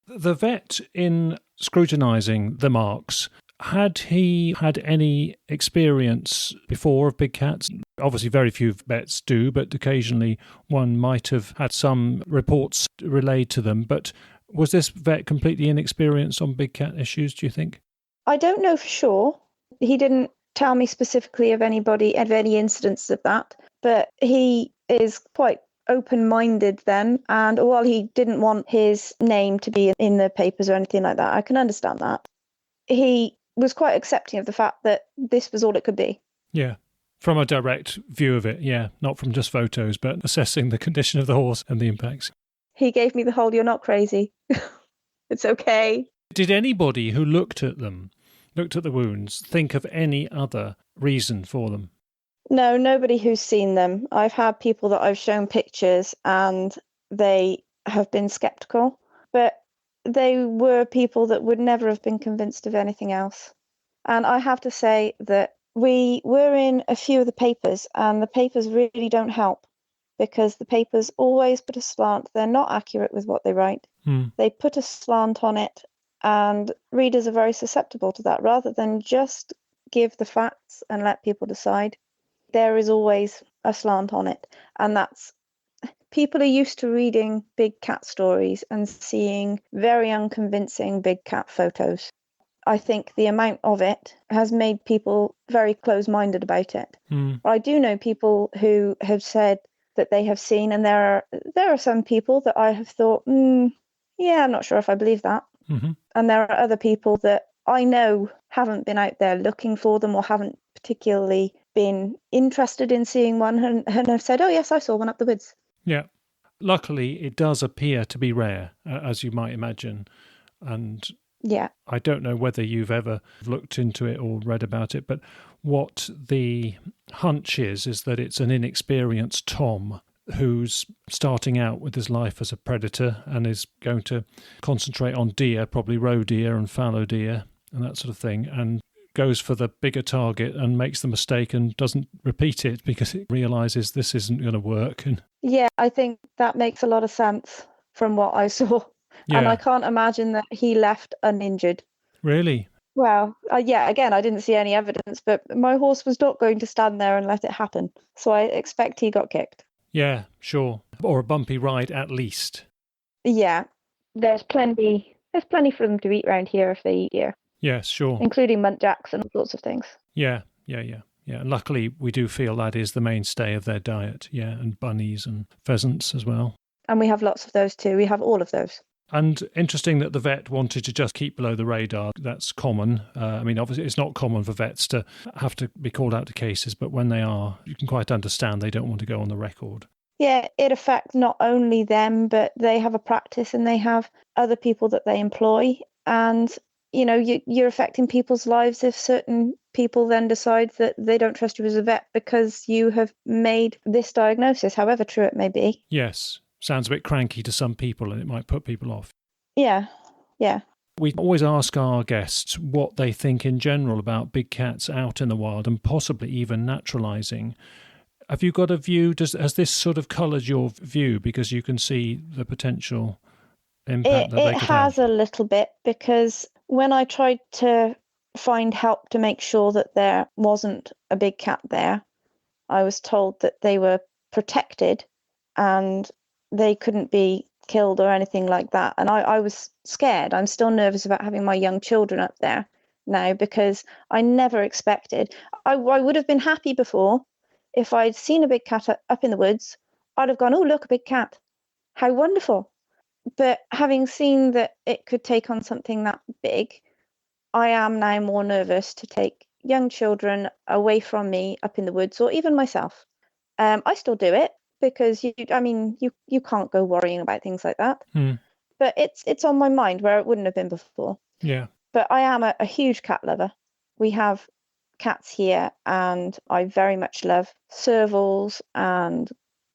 The vet, in scrutinising the marks, had he had any experience before of big cats? Obviously very few vets do, but occasionally one might have had some reports relayed to them. But was this vet completely inexperienced on big cat issues, do you think? I don't know for sure. He didn't tell me specifically of any incidents of that, but he is quite open-minded then, and while he didn't want his name to be in the papers or anything like that, I can understand that. He was quite accepting of the fact that this was all it could be. Yeah, from a direct view of it, yeah, not from just photos, but assessing the condition of the horse and the impacts. He gave me the whole, "You're not crazy. It's okay." Did anybody who looked at the wounds, think of any other reason for them? No, nobody who's seen them. I've had people that I've shown pictures and they have been sceptical, but they were people that would never have been convinced of anything else. And I have to say that we were in a few of the papers, and the papers really don't help, because the papers always put a slant. They're not accurate with what they write. They put a slant on it, and readers are very susceptible to that. Rather than just give the facts and let people decide, there is always a slant on it. And that's, people are used to reading big cat stories and seeing very unconvincing big cat photos. I think the amount of it has made people very close-minded about it. I do know people who have said that they have seen, and there are some people that I have thought, yeah, I'm not sure if I believe that. And there are other people that I know haven't been out there looking for them or haven't particularly been interested in seeing one and have said, oh yes, I saw one up the woods. Yeah. Luckily, it does appear to be rare, as you might imagine. And Yeah. I don't know whether you've ever looked into it or read about it, but what the hunch is that it's an inexperienced Tom who's starting out with his life as a predator and is going to concentrate on deer, probably roe deer and fallow deer and that sort of thing, and goes for the bigger target and makes the mistake and doesn't repeat it because it realises this isn't going to work. And Yeah, I think that makes a lot of sense from what I saw. yeah. And I can't imagine that he left uninjured. Really? Well, yeah, again, I didn't see any evidence, but my horse was not going to stand there and let it happen. So I expect he got kicked. Yeah, sure. Or a bumpy ride at least. Yeah, there's plenty for them to eat around here if they eat here, Yes, sure. including muntjacks and all sorts of things. Yeah. And luckily, we do feel that is the mainstay of their diet. Yeah, and bunnies and pheasants as well. And we have lots of those too. We have all of those. And interesting that the vet wanted to just keep below the radar. That's common. I mean, obviously, it's not common for vets to have to be called out to cases, but when they are, you can quite understand they don't want to go on the record. Yeah, it affects not only them, but they have a practice and they have other people that they employ. And, you're affecting people's lives if certain people then decide that they don't trust you as a vet because you have made this diagnosis, however true it may be. Yes. Sounds a bit cranky to some people and it might put people off. Yeah. We always ask our guests what they think in general about big cats out in the wild and possibly even naturalising. Have you got a view? Has this sort of coloured your view because you can see the potential impact that they could have? It has a little bit, because when I tried to find help to make sure that there wasn't a big cat there, I was told that they were protected and they couldn't be killed or anything like that. And I was scared. I'm still nervous about having my young children up there now because I never expected. I would have been happy before if I'd seen a big cat up in the woods. I'd have gone, oh, look, a big cat. How wonderful. But having seen that it could take on something that big, I am now more nervous to take young children away from me up in the woods, or even myself. I still do it because you can't go worrying about things like that. But it's on my mind where it wouldn't have been before. Yeah. But I am a huge cat lover. We have cats here, and I very much love servals and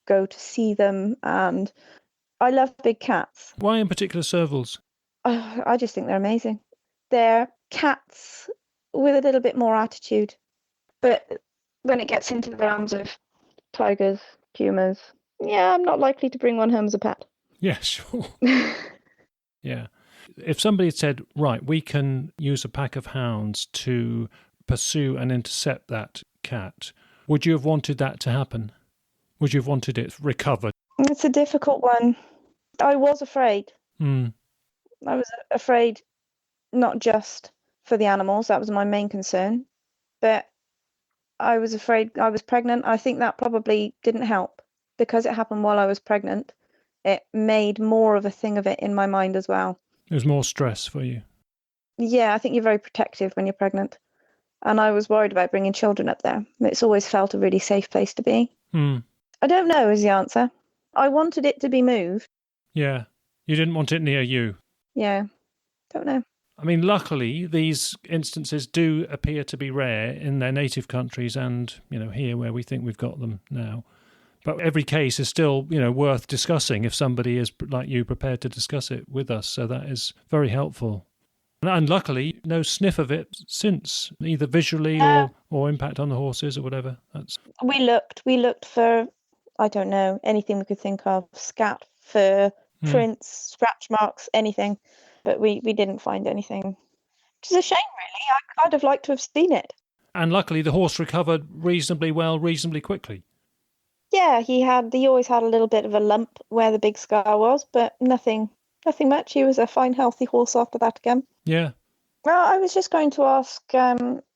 go to see them, and I love big cats. Why in particular servals? I just think they're amazing. They're cats with a little bit more attitude. But when it gets into the realms of tigers, pumas, yeah, I'm not likely to bring one home as a pet. Yeah, sure. Yeah. If somebody had said, right, we can use a pack of hounds to pursue and intercept that cat, would you have wanted that to happen? Would you have wanted it recovered? It's a difficult one. I was afraid. I was afraid not just for the animals, that was my main concern, but I was afraid I was pregnant. I think that probably didn't help because it happened while I was pregnant. It made more of a thing of it in my mind as well. It was more stress for you. Yeah, I think you're very protective when you're pregnant. And I was worried about bringing children up there. It's always felt a really safe place to be. I don't know is the answer. I wanted it to be moved. Yeah. You didn't want it near you. Yeah. Don't know. I mean, luckily, these instances do appear to be rare in their native countries and, here where we think we've got them now. But every case is still, worth discussing if somebody is, like you, prepared to discuss it with us. So that is very helpful. And luckily, no sniff of it since, either visually or impact on the horses or whatever. We looked for, I don't know, anything we could think of, scat, fur, prints, scratch marks, anything. But we didn't find anything, which is a shame, really. I'd have liked to have seen it. And luckily, the horse recovered reasonably well, reasonably quickly. Yeah, he always had a little bit of a lump where the big scar was, but nothing much. He was a fine, healthy horse after that again. Yeah. Well, I was just going to ask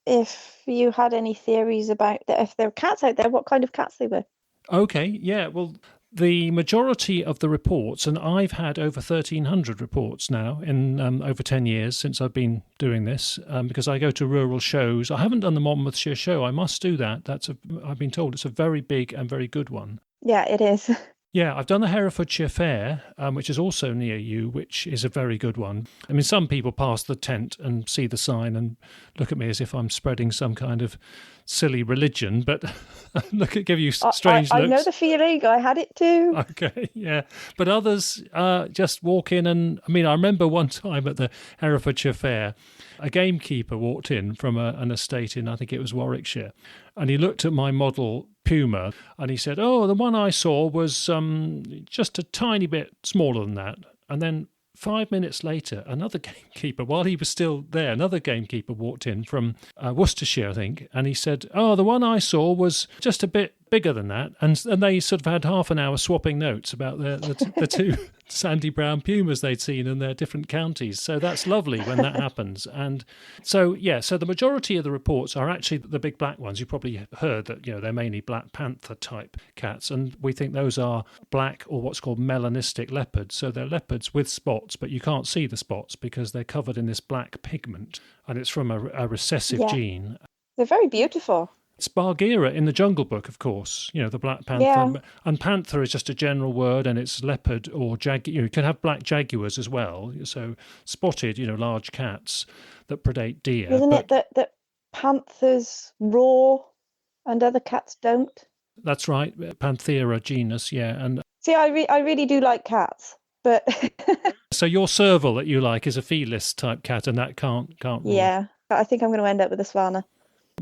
if you had any theories about that. If there were cats out there, what kind of cats they were. Okay, yeah. Well, The majority of the reports, and I've had over 1,300 reports now in over 10 years since I've been doing this, because I go to rural shows. I haven't done the Monmouthshire show. I must do that. I've been told it's a very big and very good one. Yeah, it is. Yeah, I've done the Herefordshire Fair, which is also near you, which is a very good one. I mean, some people pass the tent and see the sign and look at me as if I'm spreading some kind of silly religion, but give you strange looks. I know the feeling. I had it too. Okay, yeah. But others just walk in and, I mean, I remember one time at the Herefordshire Fair, a gamekeeper walked in from an estate in, I think it was Warwickshire, and he looked at my model puma and he said, "Oh, the one I saw was just a tiny bit smaller than that." And then 5 minutes later, another gamekeeper, while he was still there, another gamekeeper walked in from Worcestershire, I think, and he said, "Oh, the one I saw was just a bit bigger than that." And they sort of had half an hour swapping notes about the two sandy brown pumas they'd seen in their different counties. So that's lovely when that happens. And so, yeah, so the majority of the reports are actually the big black ones. You probably heard that, they're mainly black panther type cats. And we think those are black or what's called melanistic leopards. So they're leopards with spots, but you can't see the spots because they're covered in this black pigment. And it's from a recessive gene. They're very beautiful. It's Bargira in the Jungle Book, of course, the black panther. Yeah. And panther is just a general word, and it's leopard or jaguar. You can have black jaguars as well. So spotted, large cats that predate deer. Isn't it that panthers roar and other cats don't? That's right, Panthera genus, yeah. And see, I really do like cats, but so your serval that you like is a felis type cat, and that can't roar. Yeah, I think I'm going to end up with a Svana.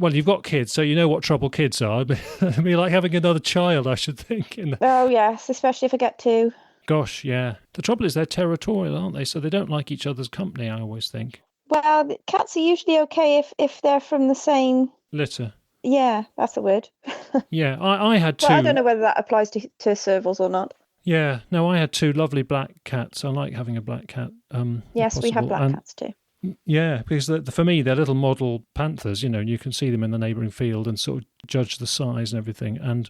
Well, you've got kids, so you know what trouble kids are. It'd be like having another child, I should think. Oh, yes, especially if I get two. Gosh, yeah. The trouble is they're territorial, aren't they? So they don't like each other's company, I always think. Well, cats are usually okay if they're from the same... litter. Yeah, that's the word. Yeah, I had two. Well, I don't know whether that applies to servals or not. Yeah, no, I had two lovely black cats. I like having a black cat. Yes, we have black cats too. Yeah, because for me, they're little model panthers, you can see them in the neighbouring field and sort of judge the size and everything. And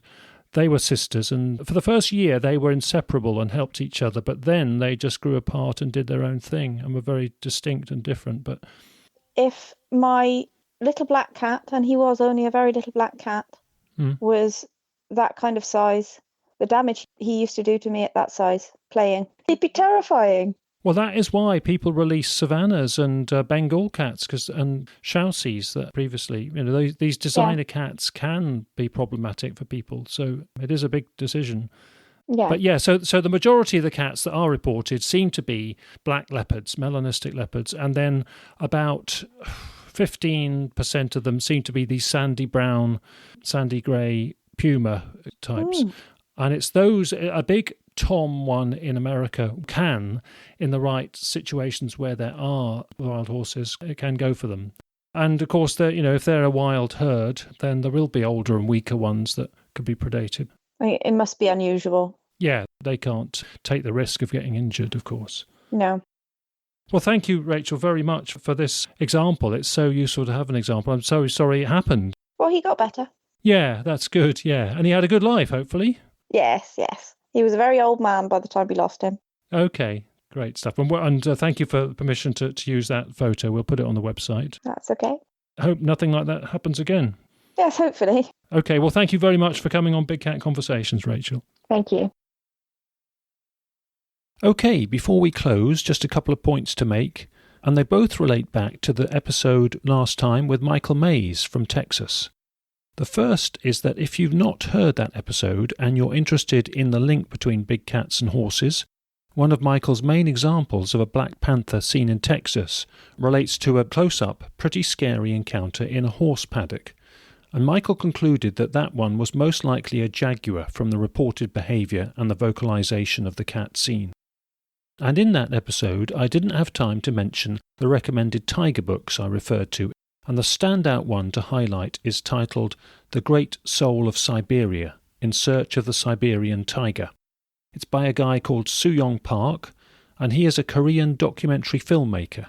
they were sisters. And for the first year, they were inseparable and helped each other. But then they just grew apart and did their own thing and were very distinct and different. But if my little black cat, and he was only a very little black cat, was that kind of size, the damage he used to do to me at that size, playing, it'd be terrifying. Well, that is why people release savannas and Bengal cats and Shausies that previously, these designer cats can be problematic for people. So it is a big decision. Yeah. But yeah, so the majority of the cats that are reported seem to be black leopards, melanistic leopards, and then about 15% of them seem to be these sandy brown, sandy grey puma types. And it's those, a big Tom one in America can, in the right situations where there are wild horses, it can go for them. And of course, if they're a wild herd, then there will be older and weaker ones that could be predated. It must be unusual. Yeah, they can't take the risk of getting injured, of course. No. Well, thank you, Rachel, very much for this example. It's so useful to have an example. I'm so sorry it happened. Well, he got better. Yeah, that's good, yeah. And he had a good life, hopefully. Yes. He was a very old man by the time we lost him. Okay, great stuff. And thank you for permission to use that photo. We'll put it on the website. That's okay. Hope nothing like that happens again. Yes, hopefully. Okay, well, thank you very much for coming on Big Cat Conversations, Rachel. Thank you. Okay, before we close, just a couple of points to make, and they both relate back to the episode last time with Michael Mays from Texas. The first is that if you've not heard that episode and you're interested in the link between big cats and horses, one of Michael's main examples of a black panther seen in Texas relates to a close-up, pretty scary encounter in a horse paddock, and Michael concluded that that one was most likely a jaguar from the reported behaviour and the vocalisation of the cat seen. And in that episode, I didn't have time to mention the recommended tiger books I referred to, and the standout one to highlight is titled The Great Soul of Siberia, In Search of the Siberian Tiger. It's by a guy called Soo-Young Park, and he is a Korean documentary filmmaker.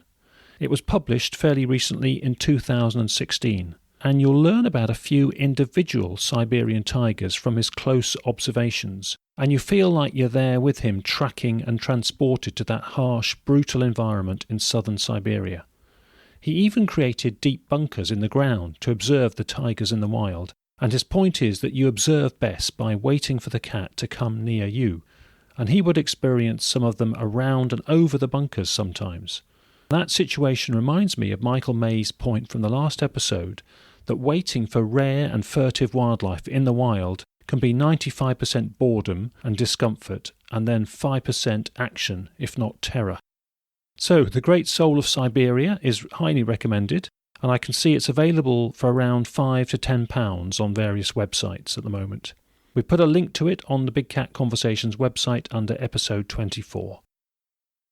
It was published fairly recently in 2016, and you'll learn about a few individual Siberian tigers from his close observations, and you feel like you're there with him, tracking and transported to that harsh, brutal environment in southern Siberia. He even created deep bunkers in the ground to observe the tigers in the wild, and his point is that you observe best by waiting for the cat to come near you, and he would experience some of them around and over the bunkers sometimes. That situation reminds me of Michael May's point from the last episode that waiting for rare and furtive wildlife in the wild can be 95% boredom and discomfort, and then 5% action, if not terror. So, The Great Soul of Siberia is highly recommended, and I can see it's available for around £5 to £10 on various websites at the moment. We put a link to it on the Big Cat Conversations website under episode 24.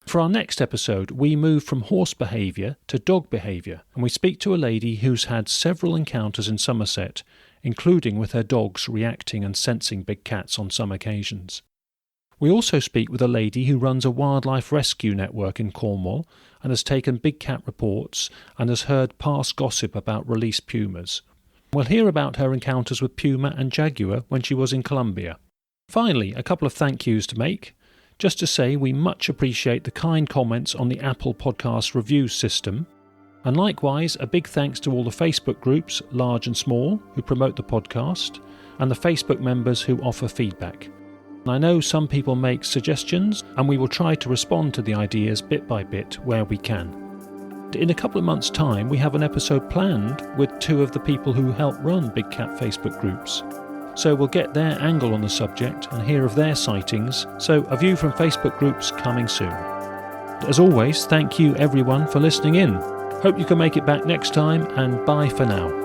For our next episode, we move from horse behaviour to dog behaviour, and we speak to a lady who's had several encounters in Somerset, including with her dogs reacting and sensing big cats on some occasions. We also speak with a lady who runs a wildlife rescue network in Cornwall and has taken big cat reports and has heard past gossip about released pumas. We'll hear about her encounters with puma and jaguar when she was in Colombia. Finally, a couple of thank yous to make. Just to say we much appreciate the kind comments on the Apple Podcast review system. And likewise, a big thanks to all the Facebook groups, large and small, who promote the podcast, and the Facebook members who offer feedback. I know some people make suggestions, and we will try to respond to the ideas bit by bit where we can. In a couple of months' time, we have an episode planned with two of the people who help run Big Cat Facebook groups. So we'll get their angle on the subject and hear of their sightings, so a view from Facebook groups coming soon. As always, thank you everyone for listening in. Hope you can make it back next time, and bye for now.